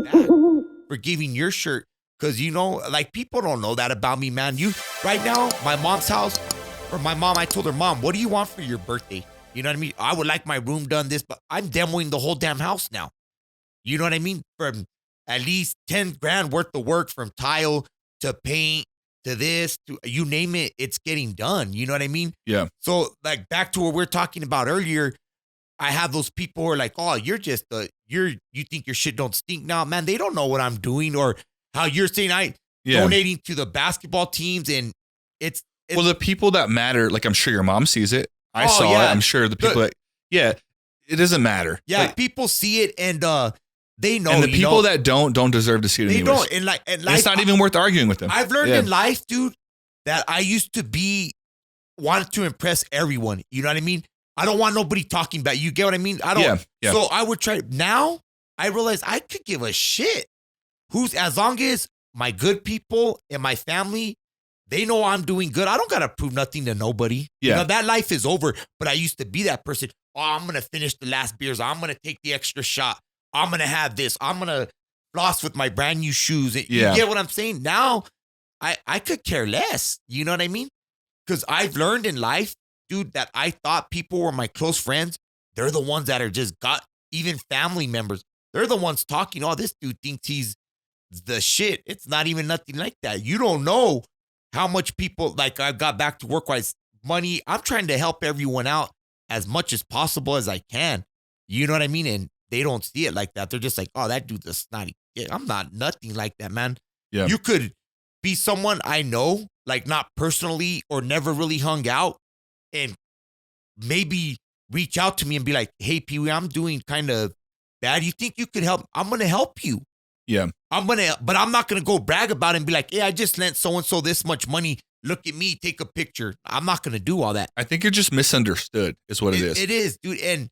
that for giving your shirt. Cause like people don't know that about me, man. Right now, my mom's house, or my mom, I told her, Mom, what do you want for your birthday? You know what I mean? I would like my room done this, but I'm demoing the whole damn house now. You know what I mean? From at least 10 grand worth of work, from tile to paint to this, to you name it, it's getting done. You know what I mean? Yeah. So like back to what we were talking about earlier, I have those people who are like, oh, you're just you think your shit don't stink now, man. They don't know what I'm doing, or how you're saying donating to the basketball teams, and it's well, the people that matter, like I'm sure your mom sees it. I saw it. I'm sure the people it doesn't matter. Yeah, like, people see it, and they know. And the people that don't deserve to see it. They anyways. don't. And life, it's not even worth arguing with them. I've learned in life, dude, that I used to wanted to impress everyone. You know what I mean? I don't want nobody talking about you. Get what I mean? I don't. Yeah. So I would try. Now I realize I could give a shit. As long as my good people and my family, they know I'm doing good. I don't got to prove nothing to nobody. Yeah. That life is over. But I used to be that person. Oh, I'm going to finish the last beers. I'm going to take the extra shot. I'm going to have this. I'm going to floss with my brand new shoes. You get what I'm saying? Now, I could care less. You know what I mean? Because I've learned in life, dude, that I thought people were my close friends. They're the ones that are even family members. They're the ones talking, oh, this dude thinks he's the shit. It's not even nothing like that. You don't know how much people, like I got back to work-wise money. I'm trying to help everyone out as much as possible as I can. You know what I mean? And they don't see it like that. They're just like, oh, that dude's a snotty kid. I'm not nothing like that, man. Yeah. You could be someone I know, like not personally or never really hung out, and maybe reach out to me and be like, hey, Pee Wee, I'm doing kind of bad. You think you could help? I'm going to help you. Yeah. But I'm not going to go brag about it and be like, hey, I just lent so-and-so this much money. Look at me, take a picture. I'm not going to do all that. I think you're just misunderstood is what it is. It is, dude. And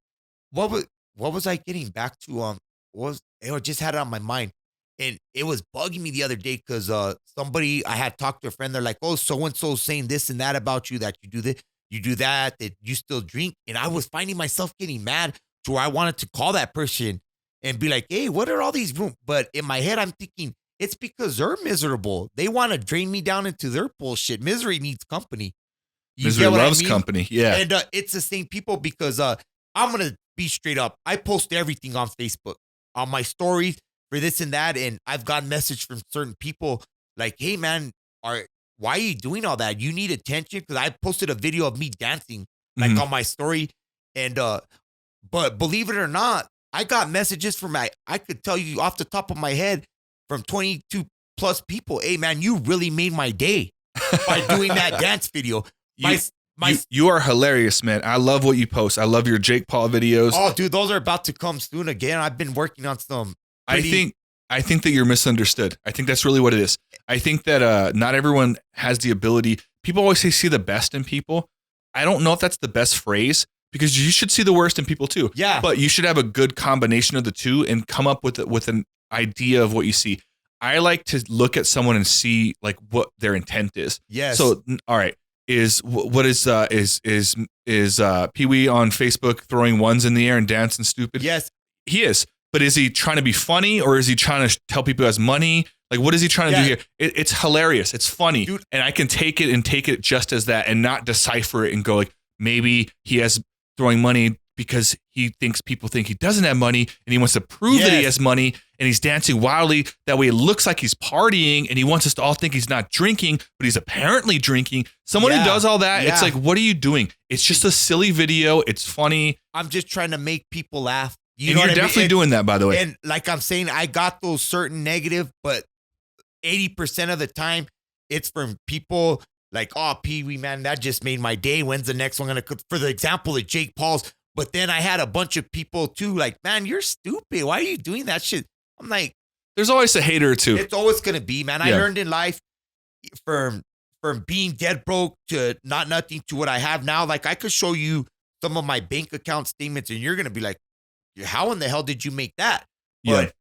what was I getting back to? I just had it on my mind. And it was bugging me the other day because somebody, I had talked to a friend. They're like, oh, so-and-so saying this and that about you, that you do this, you do that you still drink. And I was finding myself getting mad to where I wanted to call that person and be like, hey, what are all these rooms? But in my head, I'm thinking, it's because they're miserable. They want to drain me down into their bullshit. Misery needs company. Misery loves company. Yeah. And it's the same people because I'm going to be straight up. I post everything on Facebook, on my stories for this and that. And I've gotten message from certain people like, hey, man, why are you doing all that? You need attention? Because I posted a video of me dancing like on my story. And but believe it or not, I got messages from I could tell you off the top of my head from 22 plus people. Hey, man, you really made my day by doing that dance video. You are hilarious, man. I love what you post. I love your Jake Paul videos. Oh, dude, those are about to come soon again. I've been working on some. I think that you're misunderstood. I think that's really what it is. I think that not everyone has the ability. People always say see the best in people. I don't know if that's the best phrase because you should see the worst in people too. Yeah. But you should have a good combination of the two and come up with an idea of what you see. I like to look at someone and see like what their intent is. Yes. So, all right. Is Pee Wee on Facebook throwing ones in the air and dancing stupid? Yes. He is. But is he trying to be funny or is he trying to tell people he has money? Like, what is he trying to do here? It's hilarious. It's funny. Dude. And I can take it just as that and not decipher it and go like, maybe he has throwing money because he thinks people think he doesn't have money and he wants to prove that he has money and he's dancing wildly. That way it looks like he's partying and he wants us to all think he's not drinking, but he's apparently drinking. Someone who does all that, it's like, what are you doing? It's just a silly video. It's funny. I'm just trying to make people laugh. You're definitely doing that, by the way. And like I'm saying, I got those certain negative, but 80% of the time it's from people like, oh, Pee Wee, man, that just made my day. When's the next one going to, for the example of Jake Paul's. But then I had a bunch of people too, like, man, you're stupid. Why are you doing that shit? I'm like, there's always a hater or two. It's always going to be, man. I learned in life from being dead broke to not nothing to what I have now. Like I could show you some of my bank account statements and you're going to be like, how in the hell did you make that? But,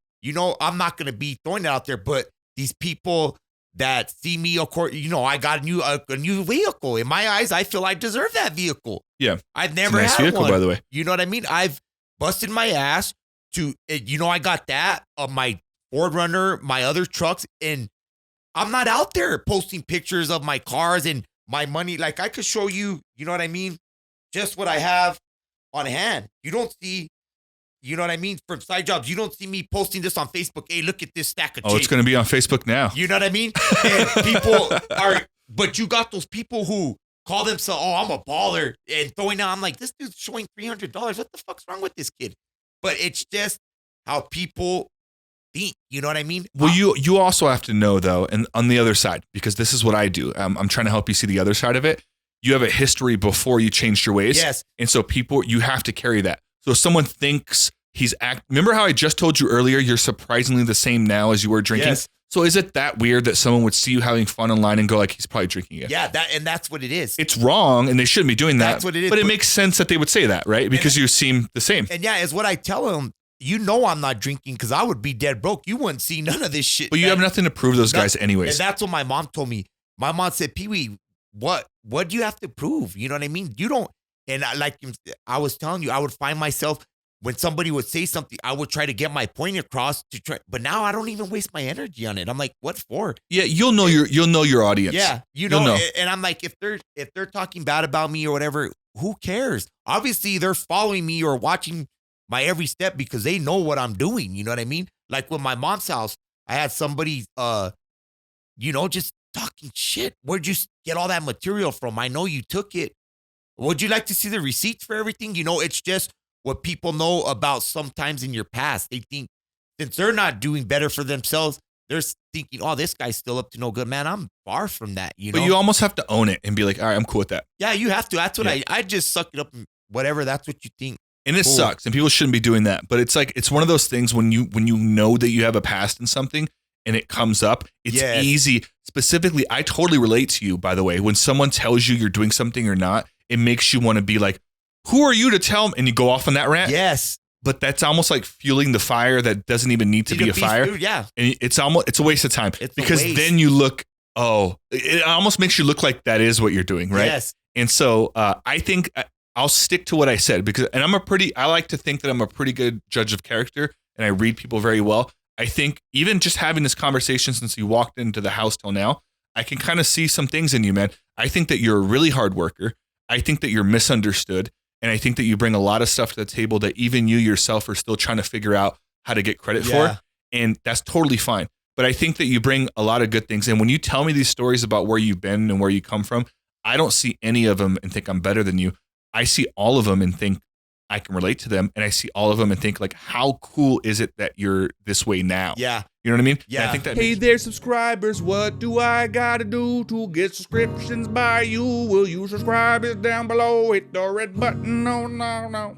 I'm not going to be throwing it out there, but these people that see me, of course, I got a new vehicle. In my eyes, I feel I deserve that vehicle. Yeah. I've never had vehicle, one. By the way. You know what I mean? I've busted my ass to, I got that. My Ford Runner, my other trucks, and I'm not out there posting pictures of my cars and my money. Like I could show you, you know what I mean? Just what I have on hand. You don't see, you know what I mean? From side jobs, you don't see me posting this on Facebook. Hey, look at this stack of Oh, it's going to be on Facebook now. You know what I mean? And people are, but you got those people who call themselves, oh, I'm a baller, and throwing out, I'm like, this dude's showing $300. What the fuck's wrong with this kid? But it's just how people think. You know what I mean? Well, you also have to know, though, and on the other side, because this is what I do. I'm trying to help you see the other side of it. You have a history before you changed your ways. Yes. And so you have to carry that. So if someone thinks remember how I just told you earlier, you're surprisingly the same now as you were drinking? Yes. So is it that weird that someone would see you having fun online and go like, he's probably drinking it? Yeah, that's what it is. It's wrong and they shouldn't be doing that. That's what it is. But it makes sense that they would say that, right? Because you seem the same. And yeah, it's what I tell them. You know I'm not drinking because I would be dead broke. You wouldn't see none of this shit. But you have nothing to prove those guys anyways. And that's what my mom told me. My mom said, Pee-wee, what do you have to prove? You know what I mean? You don't. And like I was telling you, I would find myself, when somebody would say something, I would try to get my point across to try. But now I don't even waste my energy on it. I'm like, what for? Yeah, you'll know your audience. Yeah, you'll know. And I'm like, if they're talking bad about me or whatever, who cares? Obviously, they're following me or watching my every step because they know what I'm doing. You know what I mean? Like with my mom's house, I had somebody, just talking shit. Where'd you get all that material from? I know you took it. Would you like to see the receipts for everything? It's just what people know about sometimes in your past. They think since they're not doing better for themselves, they're thinking, oh, this guy's still up to no good. Man, I'm far from that, But you almost have to own it and be like, all right, I'm cool with that. Yeah, you have to. That's what I just suck it up and whatever. That's what you think. And it sucks, and people shouldn't be doing that. But it's like, it's one of those things when you know that you have a past in something and it comes up, it's easy. Specifically, I totally relate to you, by the way. When someone tells you you're doing something or not, it makes you want to be like, who are you to tell them? And you go off on that rant. Yes. But that's almost like fueling the fire that doesn't even need to be a fire. Yeah. And it's a waste of time. Because then you look, it almost makes you look like that is what you're doing, right? Yes. And so I think I'll stick to what I said I like to think that I'm a pretty good judge of character and I read people very well. I think even just having this conversation since you walked into the house till now, I can kind of see some things in you, man. I think that you're a really hard worker. I think that you're misunderstood. And I think that you bring a lot of stuff to the table that even you yourself are still trying to figure out how to get credit for. And that's totally fine. But I think that you bring a lot of good things. And when you tell me these stories about where you've been and where you come from, I don't see any of them and think I'm better than you. I see all of them and think I can relate to them. And I see all of them and think like, how cool is it that you're this way now? Yeah. You know what I mean? Yeah. And I think that Hey there, subscribers. What do I gotta do to get subscriptions by you? Will you subscribe? It's down below. Hit the red button. No.